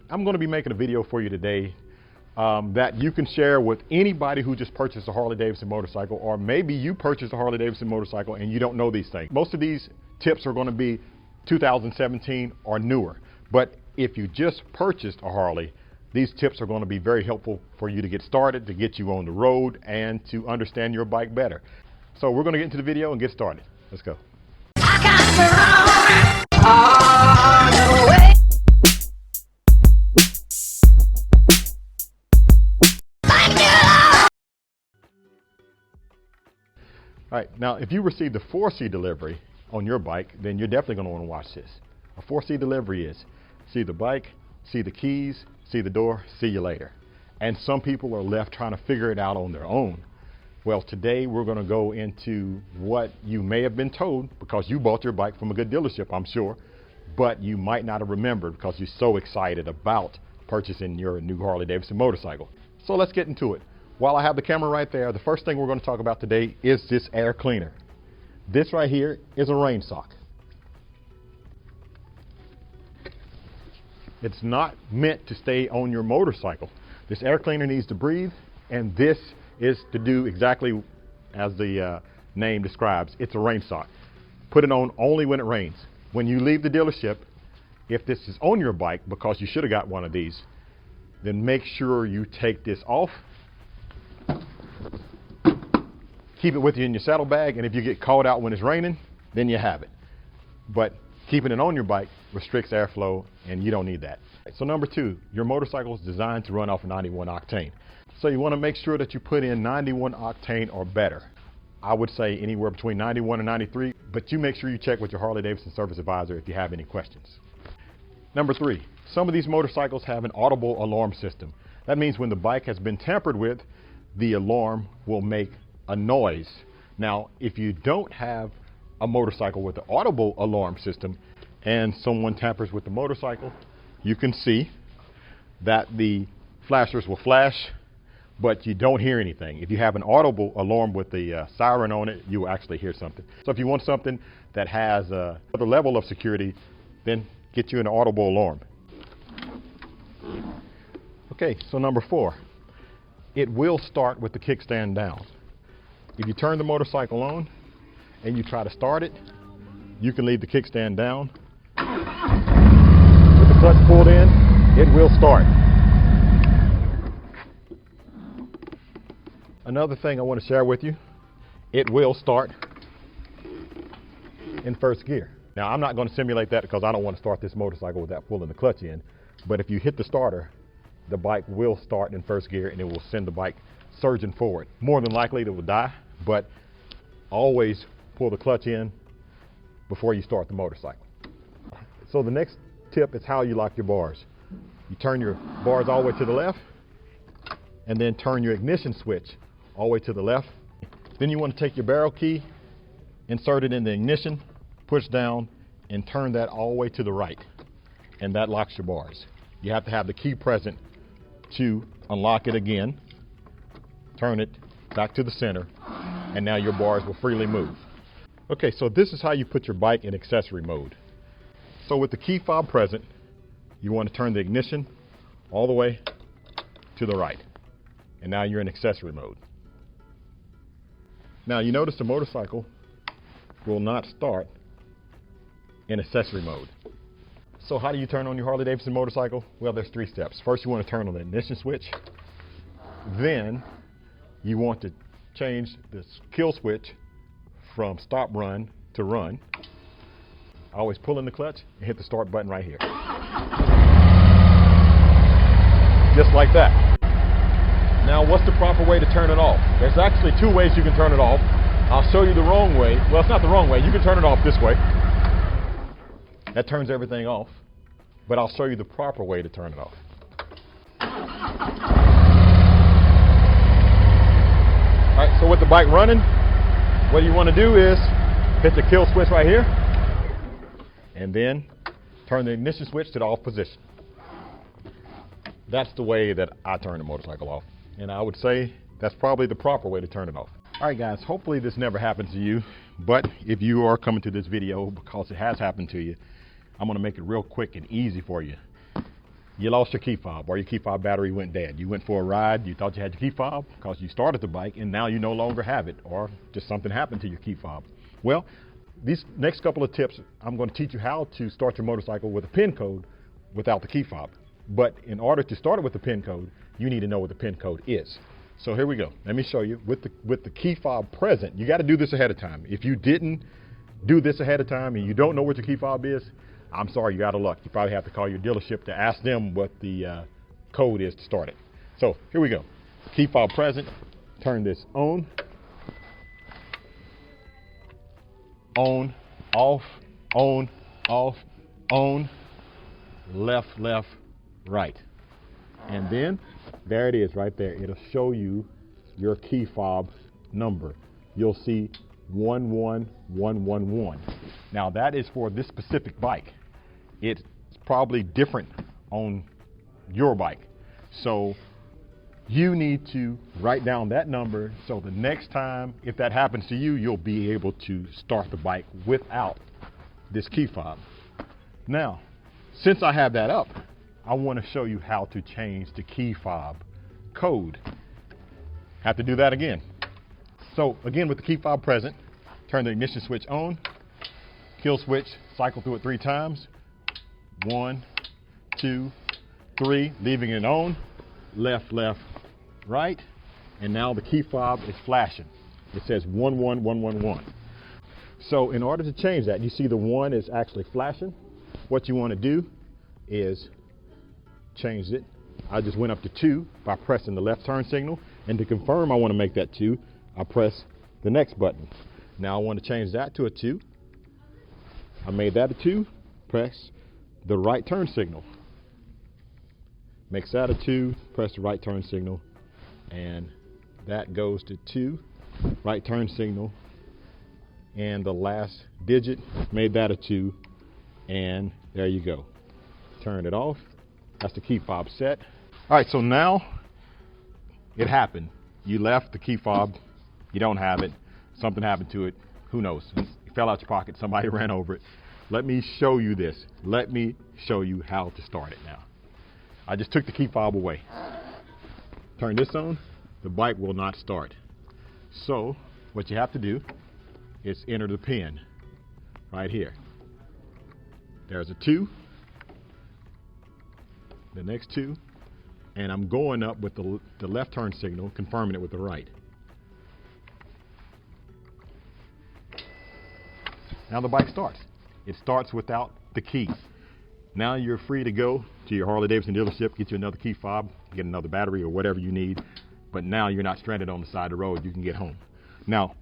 I'm going to be making a video for you today that you can share with anybody who just purchased a Harley-Davidson motorcycle, or maybe you purchased a Harley-Davidson motorcycle and you don't know these things. Most of these tips are going to be 2017 or newer, but if you just purchased a Harley, these tips are going to be very helpful for you to get started, to get you on the road, and to understand your bike better. So we're going to get into the video and get started. Let's go. All right, now if you received a 4C delivery on your bike, then you're definitely going to want to watch this. A 4C delivery is see the bike, see the keys, see the door, see you later. And some people are left trying to figure it out on their own. Well, today we're going to go into what you may have been told because you bought your bike from a good dealership, I'm sure, but you might not have remembered because you're so excited about purchasing your new Harley-Davidson motorcycle. So let's get into it. While I have the camera right there, the first thing we're going to talk about today is this air cleaner. This right here is a rain sock. It's not meant to stay on your motorcycle. This air cleaner needs to breathe, and this is to do exactly as the name describes. It's a rain sock. Put it on only when it rains. When you leave the dealership, if this is on your bike, because you should have got one of these, then make sure you take this off. Keep it with you in your saddlebag, and if you get caught out when it's raining, then you have it. But keeping it on your bike restricts airflow, and you don't need that. So number two, your motorcycle is designed to run off 91 octane. So you want to make sure that you put in 91 octane or better. I would say anywhere between 91 and 93, but you make sure you check with your Harley-Davidson service advisor if you have any questions. Number three, some of these motorcycles have an audible alarm system. That means when the bike has been tampered with, the alarm will make a noise. Now, if you don't have a motorcycle with an audible alarm system and someone tampers with the motorcycle, you can see that the flashers will flash, but you don't hear anything. If you have an audible alarm with the siren on it, you will actually hear something. So if you want something that has another level of security, then get you an audible alarm. Okay, so number four, it will start with the kickstand down. If you turn the motorcycle on and you try to start it, you can leave the kickstand down. With the clutch pulled in, it will start. Another thing I want to share with you, it will start in first gear. Now, I'm not going to simulate that because I don't want to start this motorcycle without pulling the clutch in, but if you hit the starter, the bike will start in first gear and it will send the bike surging forward. More than likely it will die, but always pull the clutch in before you start the motorcycle. So the next tip is how you lock your bars. You turn your bars all the way to the left and then turn your ignition switch all the way to the left. Then you want to take your barrel key, insert it in the ignition, push down, and turn that all the way to the right. And that locks your bars. You have to have the key present to unlock it again, turn it back to the center, and now your bars will freely move. Okay, so this is how you put your bike in accessory mode. So with the key fob present, you want to turn the ignition all the way to the right. And now you're in accessory mode. Now you notice the motorcycle will not start in accessory mode. So how do you turn on your Harley-Davidson motorcycle? Well, there's three steps. First, you want to turn on the ignition switch. Then you want to change the kill switch from stop run to run. Always pull in the clutch and hit the start button right here. Just like that. Now, what's the proper way to turn it off? There's actually two ways you can turn it off. I'll show you the wrong way. Well, it's not the wrong way. You can turn it off this way. That turns everything off. But I'll show you the proper way to turn it off. All right, so with the bike running, what you want to do is hit the kill switch right here and then turn the ignition switch to the off position. That's the way that I turn the motorcycle off. And I would say that's probably the proper way to turn it off. All right, guys, hopefully this never happens to you. But if you are coming to this video because it has happened to you, I'm going to make it real quick and easy for you. you lost your key fob, or your key fob battery went dead. You went for a ride, you thought you had your key fob because you started the bike, and now you no longer have it, or just something happened to your key fob. Well, these next couple of tips, I'm going to teach you how to start your motorcycle with a pin code without the key fob. But in order to start it with the pin code, you need to know what the pin code is. So here we go. Let me show you. With the key fob present, you got to do this ahead of time. If you didn't do this ahead of time and you don't know what your key fob is, I'm sorry, you're out of luck. You probably have to call your dealership to ask them what the code is to start it. So here we go. Key fob present. Turn this on, off, on, off, on, left, left, right. And then there it is right there. It'll show you your key fob number. You'll see 11111. Now that is for this specific bike. It's probably different on your bike. So you need to write down that number so the next time, if that happens to you, you'll be able to start the bike without this key fob. Now, since I have that up, I want to show you how to change the key fob code. Have to do that again. So again, with the key fob present, turn the ignition switch on, kill switch, cycle through it 3 times. 1, 2, 3, leaving it on, left, left, right, and now the key fob is flashing. It says 11111. So in order to change that, you see the 1 is actually flashing. What you want to do is change it. I just went up to 2 by pressing the left turn signal, and to confirm I want to make that 2, I press the next button. Now I want to change that to a 2. I made that a 2, press the right turn signal. Makes that a 2, press the right turn signal, and that goes to 2, right turn signal, and the last digit made that a 2, and there you go. Turn it off. That's the key fob set. All right, so now it happened. You left the key fob, you don't have it, something happened to it, who knows? It fell out your pocket, somebody ran over it. Let me show you this. Let me show you how to start it now. I just took the key fob away. Turn this on, the bike will not start. So what you have to do is enter the pin right here. There's a 2, the next 2, and I'm going up with the left turn signal, confirming it with the right. Now the bike starts. It starts without the key. Now you're free to go to your Harley-Davidson dealership, get you another key fob, get another battery or whatever you need, but now you're not stranded on the side of the road, you can get home. Now,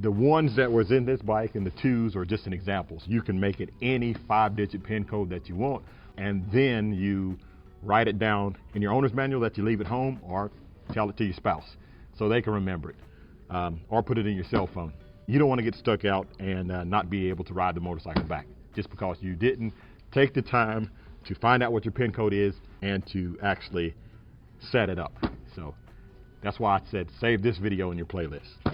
the ones that was in this bike and the 2s are just an examples. You can make it any 5-digit pin code that you want, and then you write it down in your owner's manual that you leave at home, or tell it to your spouse so they can remember it, or put it in your cell phone. You don't want to get stuck out and not be able to ride the motorcycle back just because you didn't take the time to find out what your pin code is and to actually set it up. So that's why I said save this video in your playlist. All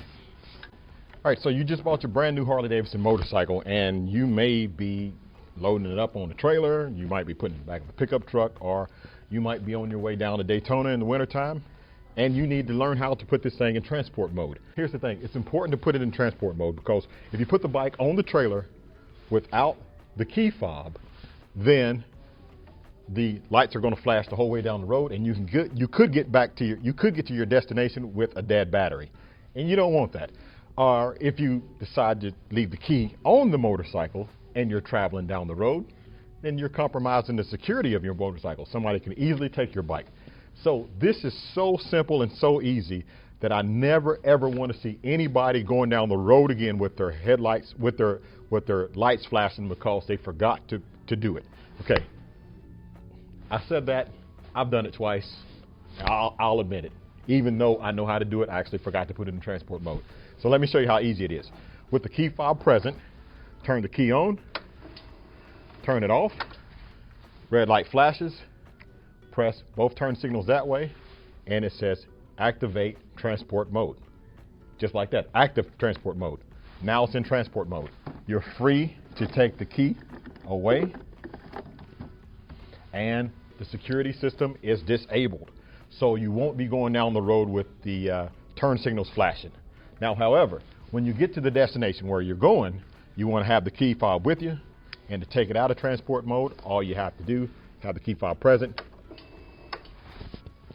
right, so you just bought your brand new Harley-Davidson motorcycle, and you may be loading it up on the trailer, you might be putting it in the back of a pickup truck, or you might be on your way down to Daytona in the wintertime, and you need to learn how to put this thing in transport mode. Here's the thing, it's important to put it in transport mode because if you put the bike on the trailer without the key fob, then the lights are going to flash the whole way down the road, and you could get to your destination with a dead battery, and you don't want that. Or if you decide to leave the key on the motorcycle and you're traveling down the road, then you're compromising the security of your motorcycle. Somebody can easily take your bike. So this is so simple and so easy that I never ever want to see anybody going down the road again with their headlights, with their lights flashing because they forgot to do it. Okay, I said that, I've done it twice, I'll admit it. Even though I know how to do it, I actually forgot to put it in transport mode. So let me show you how easy it is. With the key fob present, turn the key on, turn it off, red light flashes, press both turn signals that way, and it says activate transport mode. Just like that, active transport mode. Now it's in transport mode. You're free to take the key away and the security system is disabled. So you won't be going down the road with the turn signals flashing. Now, however, when you get to the destination where you're going, you want to have the key fob with you. And to take it out of transport mode, all you have to do is have the key fob present,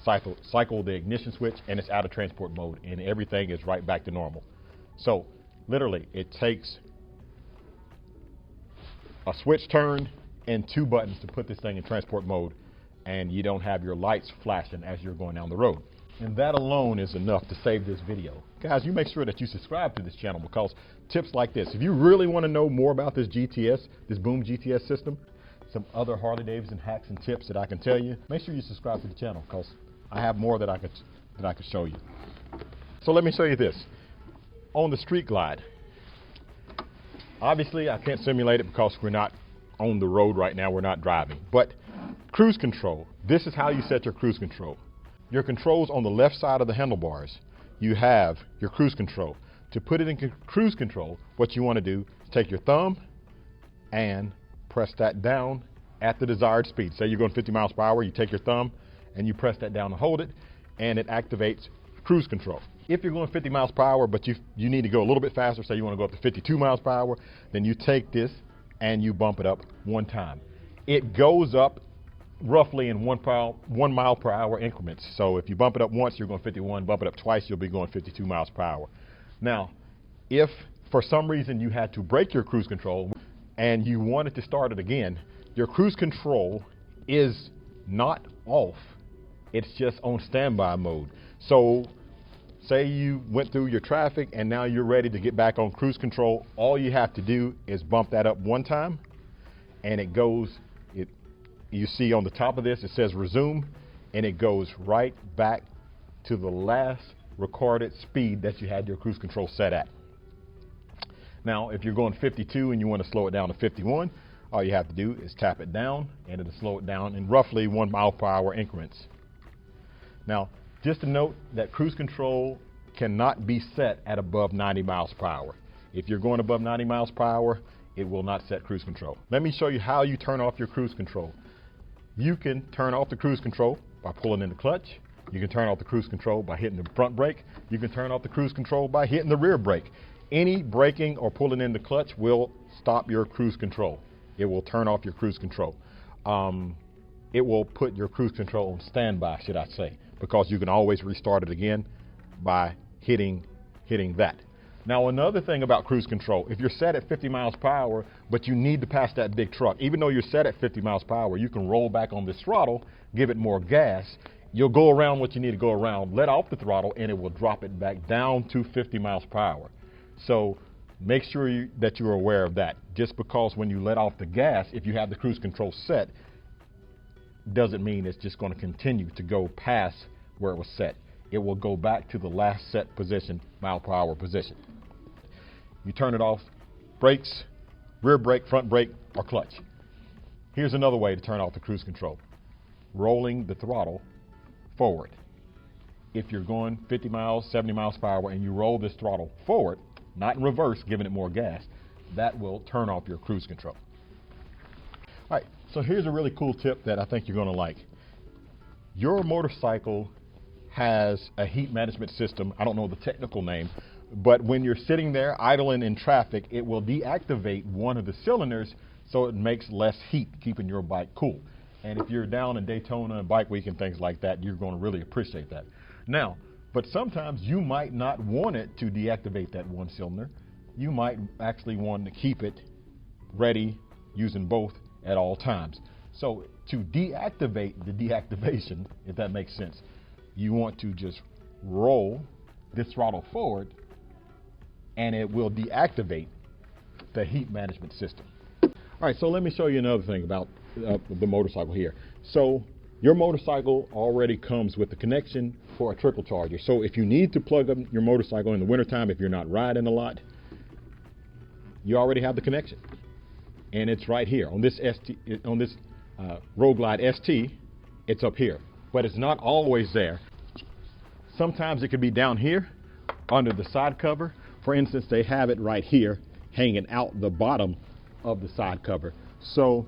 cycle the ignition switch, and it's out of transport mode, and everything is right back to normal. So literally, it takes a switch turn and 2 buttons to put this thing in transport mode, and you don't have your lights flashing as you're going down the road. And that alone is enough to save this video. Guys, you make sure that you subscribe to this channel, because tips like this, if you really want to know more about this GTS, this Boom GTS system, some other Harley-Davidson hacks and tips that I can tell you, make sure you subscribe to the channel, because I have more that I could show you. So let me show you this. On the Street Glide, obviously I can't simulate it because we're not on the road right now, we're not driving, but cruise control, this is how you set your cruise control. Your controls on the left side of the handlebars, you have your cruise control. To put it in cruise control, what you want to do is take your thumb and press that down at the desired speed. Say you're going 50 miles per hour, you take your thumb and you press that down and hold it, and it activates cruise control. If you're going 50 miles per hour, but you need to go a little bit faster, say you want to go up to 52 miles per hour, then you take this and you bump it up 1 time. It goes up roughly in 1 mile per hour increments. So if you bump it up once, you're going 51, bump it up twice, you'll be going 52 miles per hour. Now, if for some reason you had to break your cruise control and you wanted to start it again, your cruise control is not off, it's just on standby mode. So say you went through your traffic and now you're ready to get back on cruise control, all you have to do is bump that up 1 time, and it goes, you see on the top of this, it says resume, and it goes right back to the last recorded speed that you had your cruise control set at. Now, if you're going 52 and you want to slow it down to 51, all you have to do is tap it down, and it'll slow it down in roughly 1 mile per hour increments. Now, just to note that cruise control cannot be set at above 90 miles per hour. If you're going above 90 miles per hour, it will not set cruise control. Let me show you how you turn off your cruise control. You can turn off the cruise control by pulling in the clutch. You can turn off the cruise control by hitting the front brake. You can turn off the cruise control by hitting the rear brake. Any braking or pulling in the clutch will stop your cruise control. It will turn off your cruise control. It will put your cruise control on standby, should I say, because you can always restart it again by hitting that. Now, another thing about cruise control, if you're set at 50 miles per hour, but you need to pass that big truck, even though you're set at 50 miles per hour, you can roll back on this throttle, give it more gas, you'll go around what you need to go around, let off the throttle, and it will drop it back down to 50 miles per hour. So make sure that you're aware of that. Just because when you let off the gas, if you have the cruise control set, doesn't mean it's just going to continue to go past where it was set. It will go back to the last set position, mile per hour position. You turn it off, brakes, rear brake, front brake, or clutch. Here's another way to turn off the cruise control. Rolling the throttle forward. If you're going 50 miles, 70 miles per hour, and you roll this throttle forward, not in reverse, giving it more gas, that will turn off your cruise control. All right, so here's a really cool tip that I think you're gonna like. Your motorcycle has a heat management system. I don't know the technical name, but when you're sitting there idling in traffic, it will deactivate one of the cylinders so it makes less heat, keeping your bike cool. And if you're down in Daytona and Bike Week and things like that, you're going to really appreciate that. Now, but sometimes you might not want it to deactivate that one cylinder. You might actually want to keep it ready using both at all times. So to deactivate the deactivation, if that makes sense, you want to just roll this throttle forward, and it will deactivate the heat management system. All right, so let me show you another thing about the motorcycle here. So your motorcycle already comes with the connection for a trickle charger. So if you need to plug up your motorcycle in the wintertime, if you're not riding a lot, you already have the connection. And it's right here on this Road Glide ST, it's up here, but it's not always there. Sometimes it could be down here under the side cover. For instance, they have it right here hanging out the bottom of the side cover. So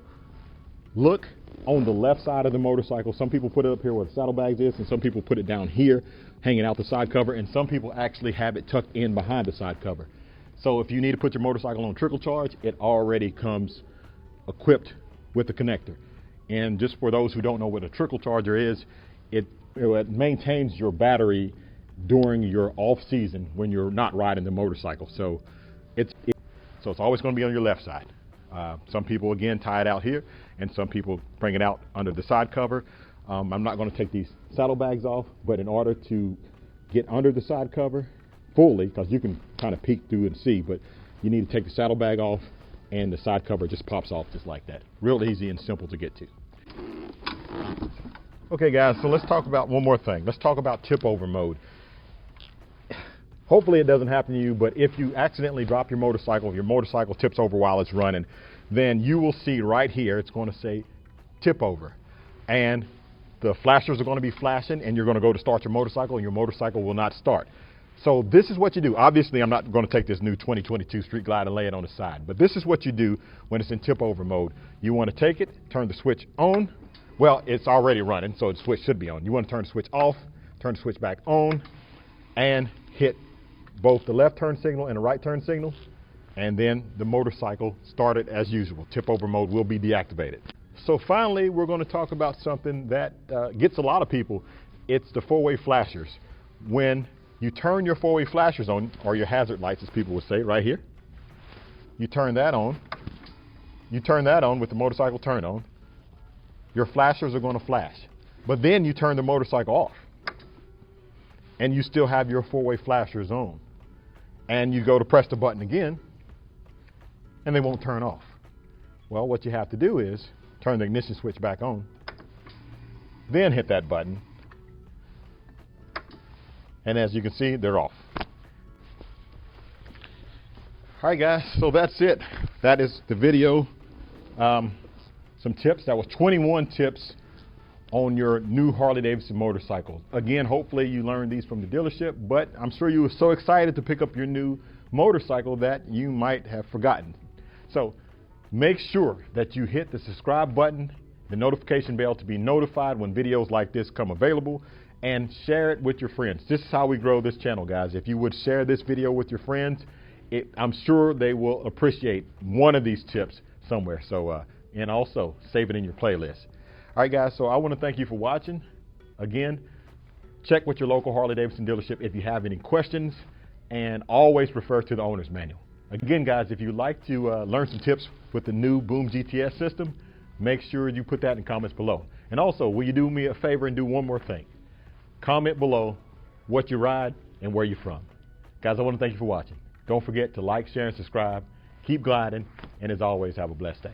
look on the left side of the motorcycle. Some people put it up here where the saddlebags is, and some people put it down here, hanging out the side cover, and some people actually have it tucked in behind the side cover. So if you need to put your motorcycle on trickle charge, it already comes equipped with the connector. And just for those who don't know what a trickle charger is, it maintains your battery during your off season when you're not riding the motorcycle. So it's always going to be on your left side. Some people, again, tie it out here, and some people bring it out under the side cover. I'm not going to take these saddlebags off, but in order to get under the side cover fully, because you can kind of peek through and see, but you need to take the saddlebag off, and the side cover just pops off just like that. Real easy and simple to get to. Okay guys, so let's talk about one more thing. Let's talk about tip over mode. Hopefully it doesn't happen to you, but if you accidentally drop your motorcycle, if your motorcycle tips over while it's running, then you will see right here, it's going to say tip over. And the flashers are going to be flashing, and you're going to go to start your motorcycle, and your motorcycle will not start. So this is what you do. Obviously, I'm not going to take this new 2022 Street Glide and lay it on the side, but this is what you do when it's in tip over mode. You want to take it, turn the switch on. Well, it's already running, so the switch should be on. You want to turn the switch off, turn the switch back on, and hit both the left turn signal and the right turn signal, and then the motorcycle started as usual. Tip over mode will be deactivated. So finally, we're going to talk about something that gets a lot of people. It's the four-way flashers. When you turn your four-way flashers on, or your hazard lights as people would say, right here, you turn that on. You turn that on with the motorcycle turn on. Your flashers are going to flash. But then you turn the motorcycle off, and you still have your four-way flashers on. And you go to press the button again, and they won't turn off. Well, what you have to do is turn the ignition switch back on, then hit that button, and as you can see, they're off. All right, guys, so that's it. That is the video. Some tips. That was 21 tips on your new Harley-Davidson motorcycle. Again, hopefully you learned these from the dealership, but I'm sure you were so excited to pick up your new motorcycle that you might have forgotten. So make sure that you hit the subscribe button, the notification bell to be notified when videos like this come available, and share it with your friends. This is how we grow this channel, guys. If you would share this video with your friends, I'm sure they will appreciate one of these tips somewhere. So, and also save it in your playlist. All right, guys, so I want to thank you for watching. Again, check with your local Harley-Davidson dealership if you have any questions, and always refer to the owner's manual. Again, guys, if you'd like to learn some tips with the new Boom GTS system, make sure you put that in the comments below. And also, will you do me a favor and do one more thing? Comment below what you ride and where you're from. Guys, I want to thank you for watching. Don't forget to like, share, and subscribe. Keep gliding, and as always, have a blessed day.